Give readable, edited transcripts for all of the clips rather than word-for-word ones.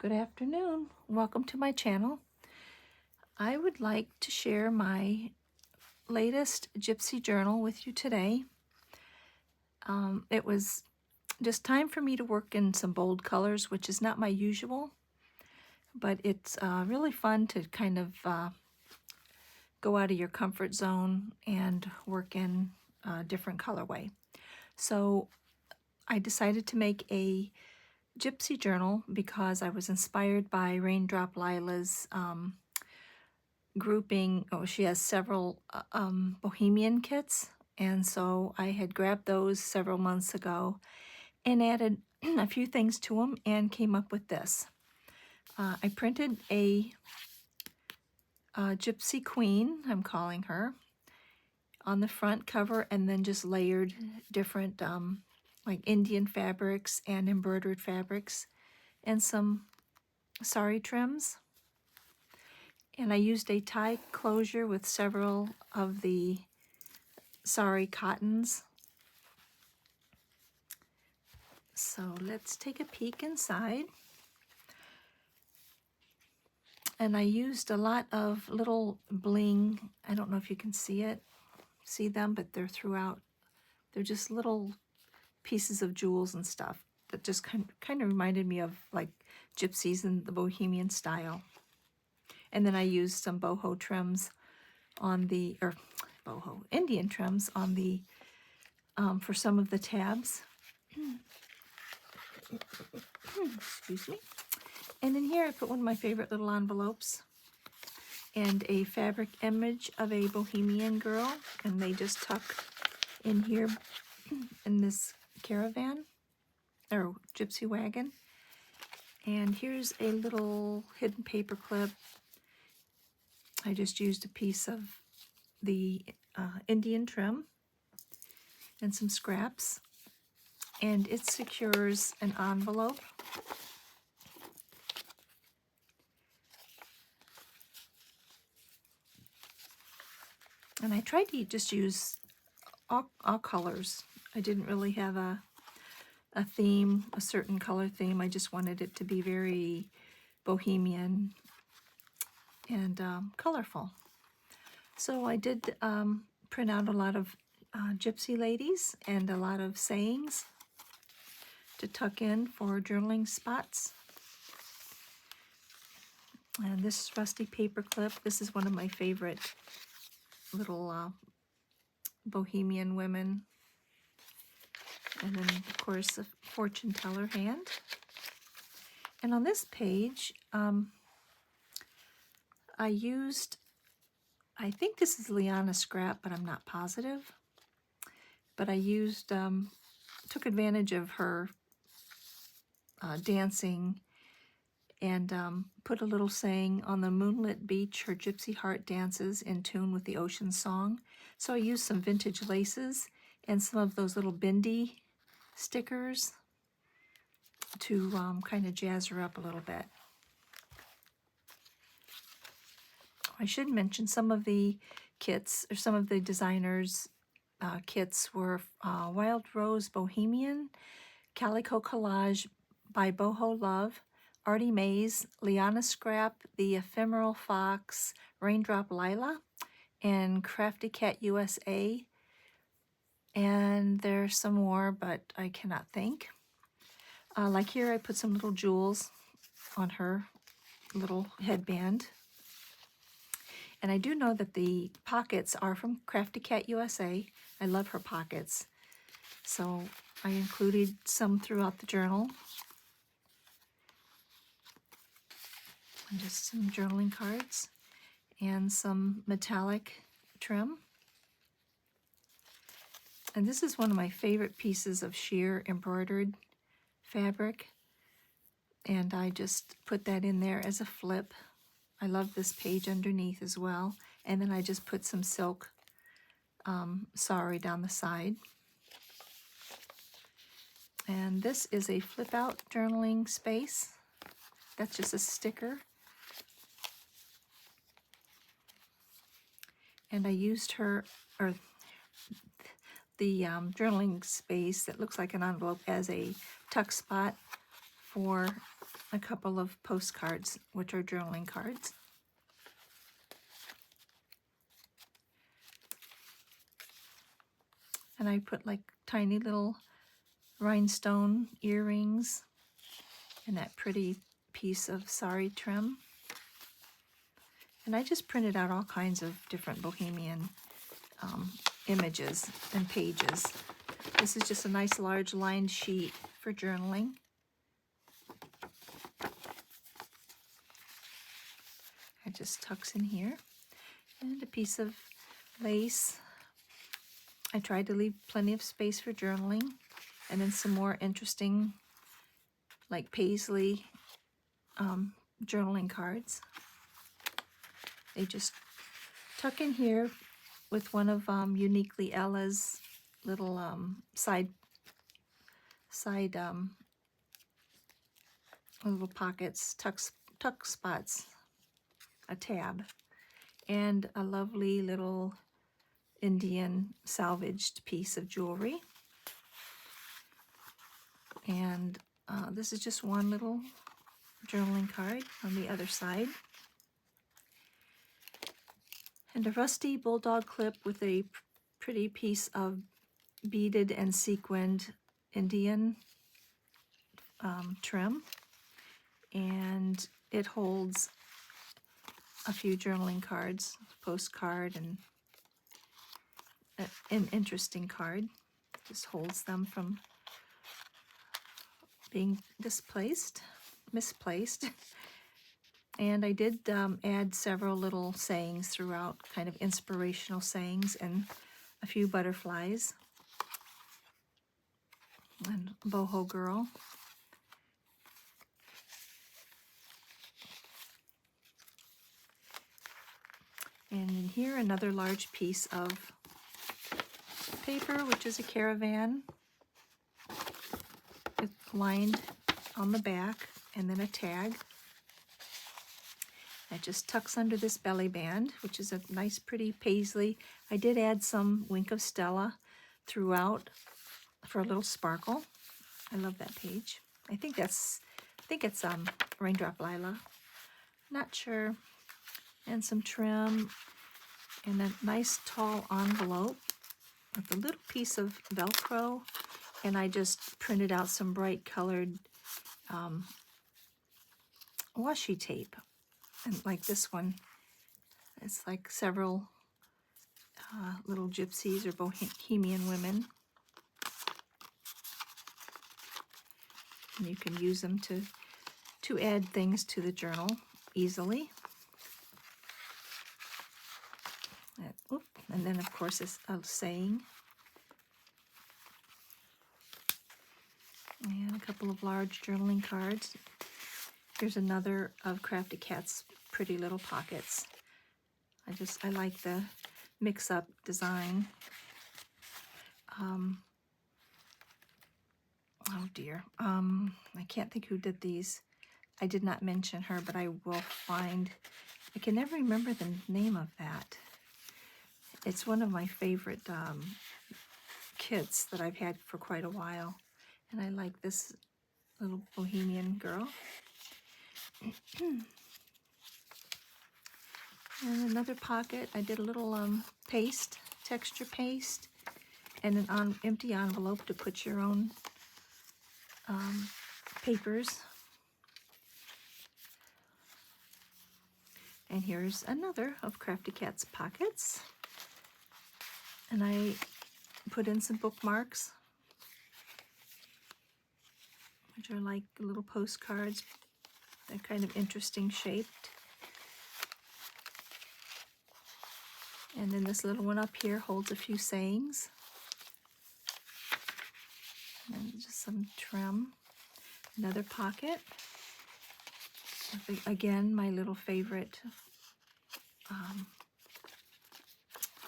Good afternoon. Welcome to my channel. I would like to share my latest Gypsy journal with you today. It was just time for me to work in some bold colors, which is not my usual, but it's really fun to kind of go out of your comfort zone and work in a different colorway. So I decided to make a Gypsy journal because I was inspired by Raindrop Lila's grouping. Oh, she has several bohemian kits, and so I had grabbed those several months ago and added a few things to them and came up with this. I printed a Gypsy Queen, I'm calling her, on the front cover, and then just layered different like Indian fabrics and embroidered fabrics and some sari trims. And I used a tie closure with several of the sari cottons. So let's take a peek inside. And I used a lot of little bling. I don't know if you can see them, but they're throughout. They're just little pieces of jewels and stuff that just kind of reminded me of like gypsies in the bohemian style. And then I used some boho trims on the, or boho, Indian trims on the, for some of the tabs. Excuse me. And in here I put one of my favorite little envelopes and a fabric image of a bohemian girl, and they just tuck in here in this caravan or gypsy wagon. And here's a little hidden paper clip. I just used a piece of the Indian trim and some scraps, and it secures an envelope. And I tried to just use all colors. I didn't really have a theme, a certain color theme. I just wanted it to be very bohemian and colorful. So I did print out a lot of gypsy ladies and a lot of sayings to tuck in for journaling spots. And this rusty paper clip, this is one of my favorite little bohemian women. And then, of course, a fortune teller hand. And on this page, I used, I think this is Liana scrap, but I'm not positive. But I used, took advantage of her dancing and put a little saying, "On the moonlit beach, her gypsy heart dances in tune with the ocean song." So I used some vintage laces and some of those little bindi stickers to kind of jazz her up a little bit. I should mention some of the kits, or some of the designers' kits were Wild Rose Bohemian, Calico Collage by Boho Love, Artie Mays, Liana Scrap, The Ephemeral Fox, Raindrop Lila, and Crafty Cat USA. And there's some more, but I cannot think. Like here, I put some little jewels on her little headband. And I do know that the pockets are from Crafty Cat USA. I love her pockets. So I included some throughout the journal. And just some journaling cards and some metallic trim. And this is one of my favorite pieces of sheer embroidered fabric. And I just put that in there as a flip. I love this page underneath as well. And then I just put some silk sari down the side. And this is a flip out journaling space. That's just a sticker. And I used her, or the journaling space that looks like an envelope, as a tuck spot for a couple of postcards, which are journaling cards. And I put like tiny little rhinestone earrings and that pretty piece of sari trim. And I just printed out all kinds of different bohemian images and pages. This is just a nice large lined sheet for journaling. It just tucks in here. And a piece of lace. I tried to leave plenty of space for journaling. And then some more interesting, like paisley journaling cards. They just tuck in here with one of Uniquely Ella's little side little pockets, tuck spots, a tab, and a lovely little Indian salvaged piece of jewelry. And this is just one little journaling card on the other side. And a rusty bulldog clip with a pretty piece of beaded and sequined Indian trim. And it holds a few journaling cards, postcard, and an interesting card. Just holds them from being misplaced. And I did add several little sayings throughout, kind of inspirational sayings, and a few butterflies. And boho girl. And in here, another large piece of paper, which is a caravan. It's lined on the back, and then a tag. It just tucks under this belly band, which is a nice, pretty paisley. I did add some Wink of Stella throughout for a little sparkle. I love that page. I think it's Raindrop Lila. Not sure. And some trim, and a nice tall envelope with a little piece of Velcro. And I just printed out some bright colored washi tape. And like this one, it's like several little gypsies or bohemian women. And you can use them to add things to the journal easily. And then, of course, it's a saying. And a couple of large journaling cards. Here's another of Crafty Cat's pretty little pockets. I like the mix-up design. Oh dear. I can't think who did these. I did not mention her, but I will find. I can never remember the name of that. It's one of my favorite kits that I've had for quite a while. And I like this little bohemian girl. And another pocket, I did a little paste, texture paste, and an empty envelope to put your own papers. And here's another of Crafty Cat's pockets. And I put in some bookmarks, which are like little postcards. They're kind of interesting shaped. And then this little one up here holds a few sayings. And just some trim. Another pocket. Again, my little favorite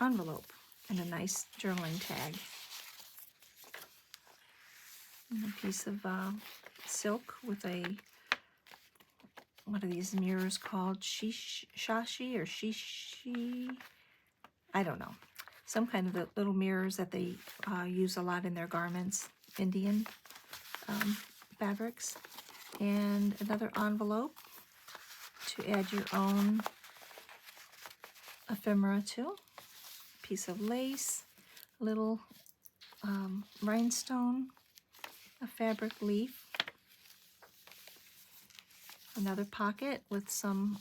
envelope and a nice journaling tag. And a piece of silk with what are these mirrors called? Shashi or shishi? I don't know. Some kind of the little mirrors that they use a lot in their garments, Indian fabrics. and another envelope to add your own ephemera to. Piece of lace, a little rhinestone, a fabric leaf, another pocket with some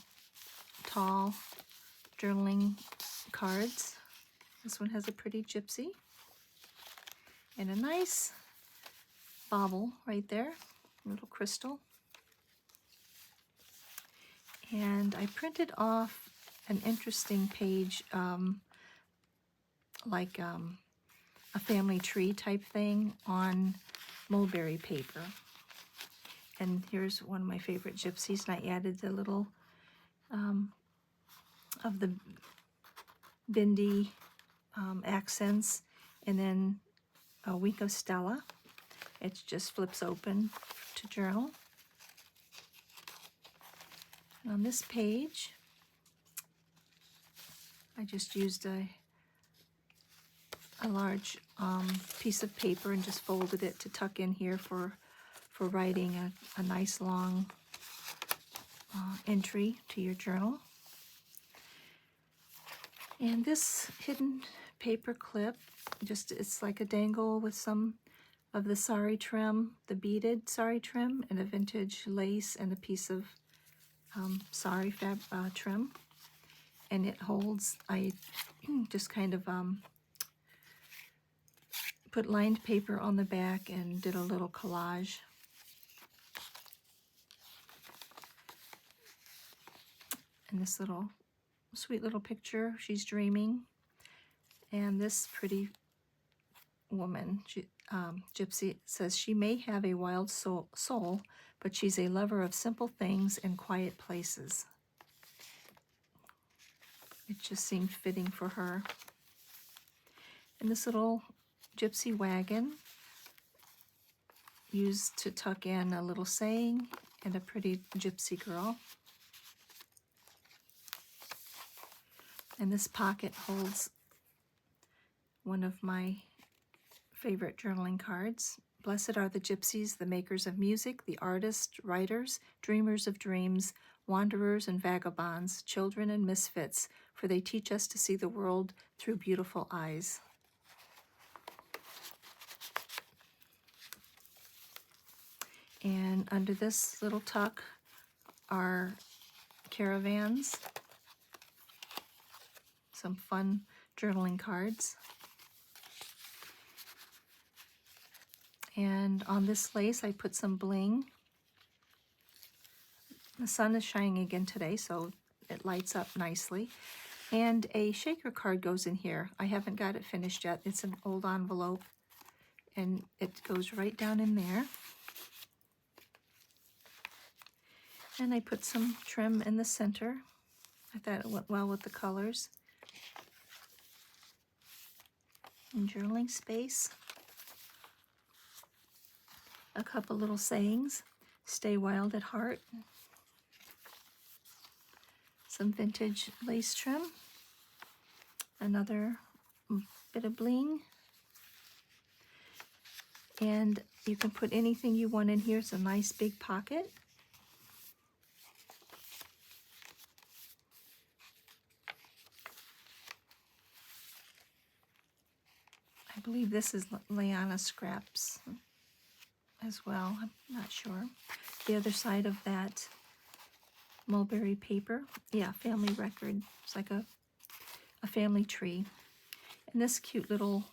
tall journaling cards. This one has a pretty gypsy, and a nice bauble right there, a little crystal. And I printed off an interesting page, like a family tree type thing on mulberry paper. And here's one of my favorite gypsies, and I added the little of the bindi accents, and then a week of Stella. It just flips open to journal. And on this page, I just used a large piece of paper and just folded it to tuck in here for writing a nice long entry to your journal. And this hidden paper clip, it's like a dangle with some of the sari trim, the beaded sari trim, and a vintage lace and a piece of sari trim. And it holds, I just kind of put lined paper on the back and did a little collage. And this little sweet little picture, she's dreaming. And this pretty woman, Gypsy, says she may have a wild soul, but she's a lover of simple things and quiet places. It just seemed fitting for her. And this little gypsy wagon, used to tuck in a little saying and a pretty gypsy girl. And this pocket holds one of my favorite journaling cards. Blessed are the gypsies, the makers of music, the artists, writers, dreamers of dreams, wanderers and vagabonds, children and misfits, for they teach us to see the world through beautiful eyes. And under this little tuck are caravans, some fun journaling cards. And on this lace, I put some bling. The sun is shining again today, so it lights up nicely. And a shaker card goes in here. I haven't got it finished yet. It's an old envelope, and it goes right down in there. And I put some trim in the center. I thought it went well with the colors. And journaling space. A couple little sayings. Stay wild at heart. Some vintage lace trim. Another bit of bling. And you can put anything you want in here. It's a nice big pocket. I believe this is Liana scraps as well. I'm not sure. The other side of that mulberry paper. Yeah, family record. It's like a family tree. And this cute little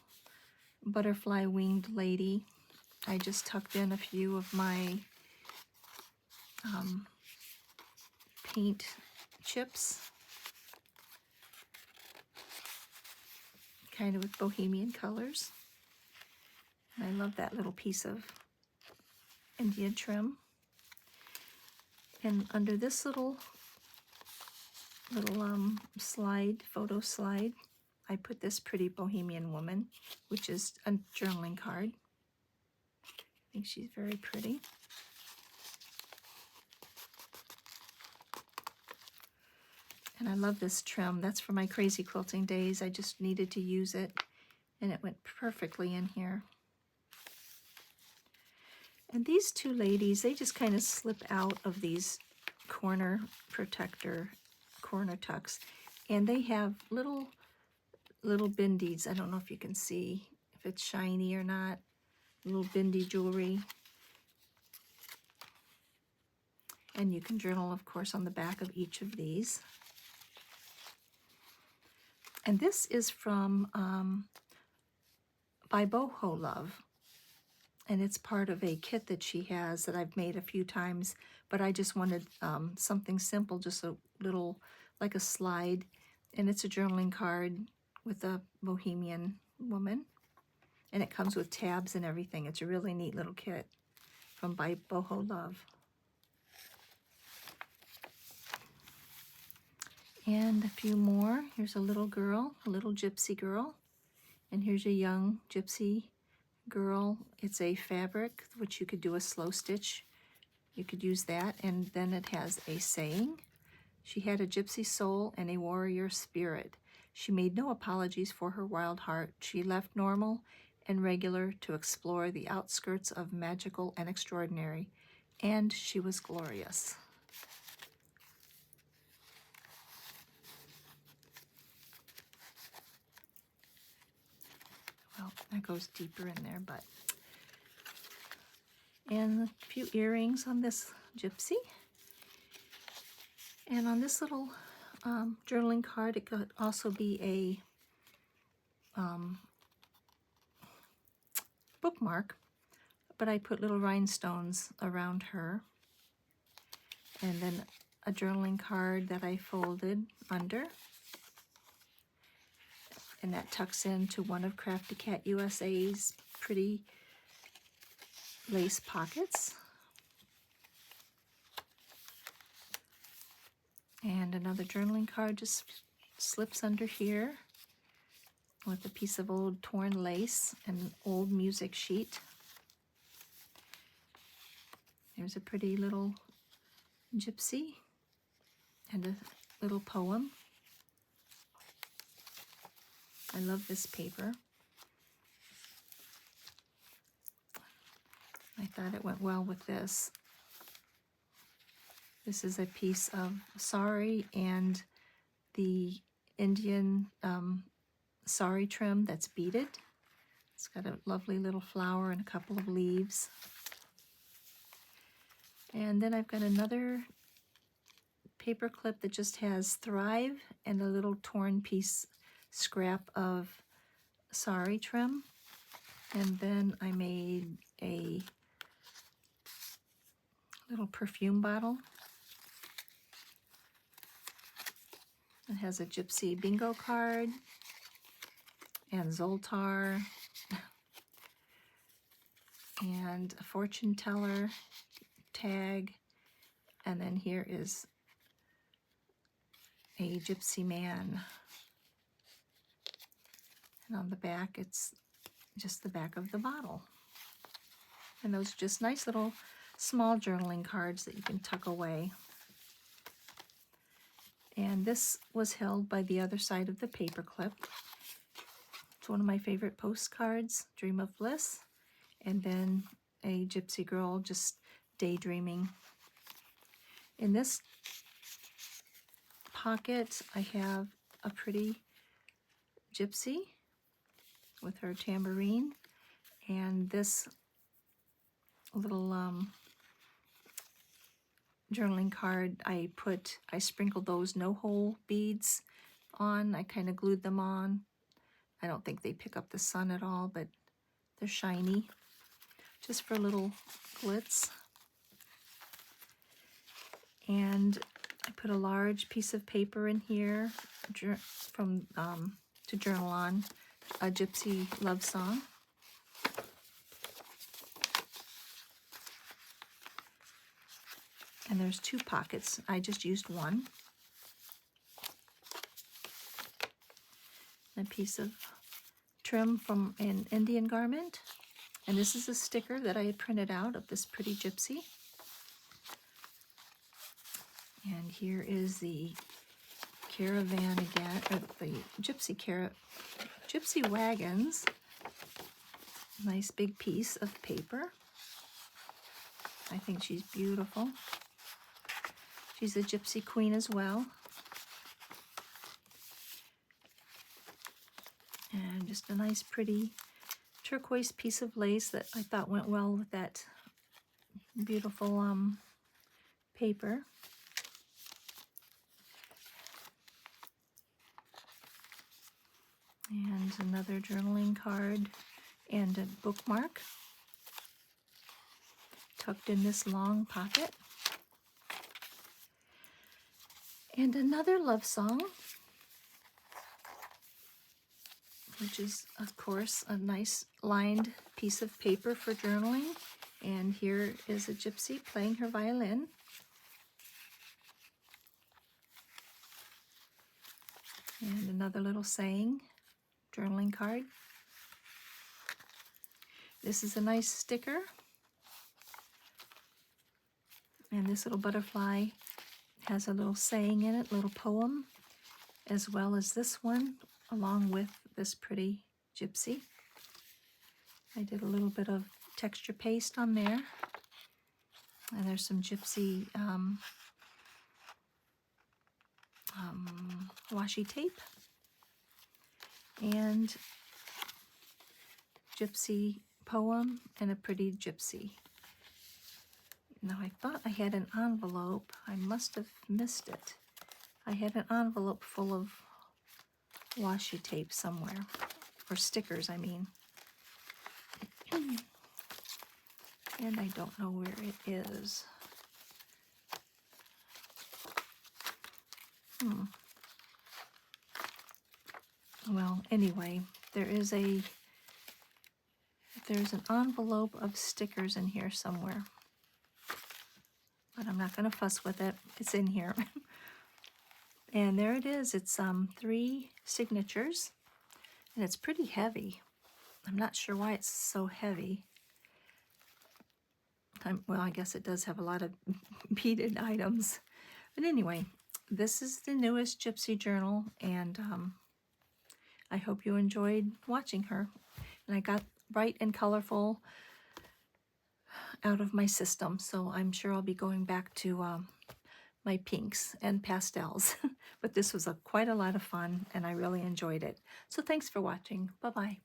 butterfly winged lady, I just tucked in a few of my paint chips, kind of with bohemian colors. And I love that little piece of India trim. And under this little slide, photo slide, I put this pretty bohemian woman, which is a journaling card. I think she's very pretty. And I love this trim. That's from my crazy quilting days. I just needed to use it, and it went perfectly in here. And these two ladies, they just kind of slip out of these corner protector corner tucks, and they have little bindies. I don't know if you can see if it's shiny or not. Little bindi jewelry. And you can journal, of course, on the back of each of these. And this is from by Boho Love. And it's part of a kit that she has that I've made a few times, but I just wanted something simple, just a little, like a slide. And it's a journaling card with a bohemian woman. And it comes with tabs and everything. It's a really neat little kit from by Boho Love. And a few more. Here's a little girl, a little gypsy girl. And here's a young gypsy girl. It's a fabric, which you could do a slow stitch. You could use that. And then it has a saying. She had a gypsy soul and a warrior spirit. She made no apologies for her wild heart. She left normal and regular to explore the outskirts of magical and extraordinary. And she was glorious. Well, that goes deeper in there, but. And a few earrings on this gypsy. And on this little journaling card, it could also be a bookmark, but I put little rhinestones around her. And then a journaling card that I folded under. And that tucks into one of Crafty Cat USA's pretty lace pockets. And another journaling card just slips under here with a piece of old torn lace and an old music sheet. There's a pretty little gypsy and a little poem. I love this paper. I thought it went well with this. This is a piece of sari and the Indian sari trim that's beaded. It's got a lovely little flower and a couple of leaves. And then I've got another paper clip that just has Thrive and a little torn piece scrap of sari trim. And then I made a little perfume bottle. It has a gypsy bingo card and Zoltar and a fortune teller tag. And then here is a gypsy man. And on the back, it's just the back of the bottle. And those are just nice little small journaling cards that you can tuck away. And this was held by the other side of the paper clip. It's one of my favorite postcards, Dream of Bliss. And then a gypsy girl just daydreaming. In this pocket, I have a pretty gypsy with her tambourine, and this little journaling card, I sprinkled those no-hole beads on. I kind of glued them on. I don't think they pick up the sun at all, but they're shiny, just for a little glitz. And I put a large piece of paper in here from to journal on, a gypsy love song. And there's two pockets. I just used one. A piece of trim from an Indian garment. And this is a sticker that I had printed out of this pretty gypsy. And here is the caravan again, or the gypsy wagons. Nice big piece of paper. I think she's beautiful. She's a gypsy queen as well. And just a nice pretty turquoise piece of lace that I thought went well with that beautiful paper. And another journaling card and a bookmark tucked in this long pocket. And another love song, which is, of course, a nice lined piece of paper for journaling. And here is a gypsy playing her violin. And another little saying, journaling card. This is a nice sticker. And this little butterfly has a little saying in it, little poem, as well as this one, along with this pretty gypsy. I did a little bit of texture paste on there. And there's some gypsy washi tape. And gypsy poem and a pretty gypsy. Now I thought I had an envelope. I must have missed it. I had an envelope full of washi tape somewhere, or stickers, I mean. And I don't know where it is. Well, anyway, there's an envelope of stickers in here somewhere. But I'm not going to fuss with it. It's in here. And there it is. It's 3 signatures. And it's pretty heavy. I'm not sure why it's so heavy. Well, I guess it does have a lot of beaded items. But anyway, this is the newest Gypsy journal, and I hope you enjoyed watching her. And I got bright and colorful out of my system, so I'm sure I'll be going back to my pinks and pastels. But this was quite a lot of fun, and I really enjoyed it. So thanks for watching. Bye-bye.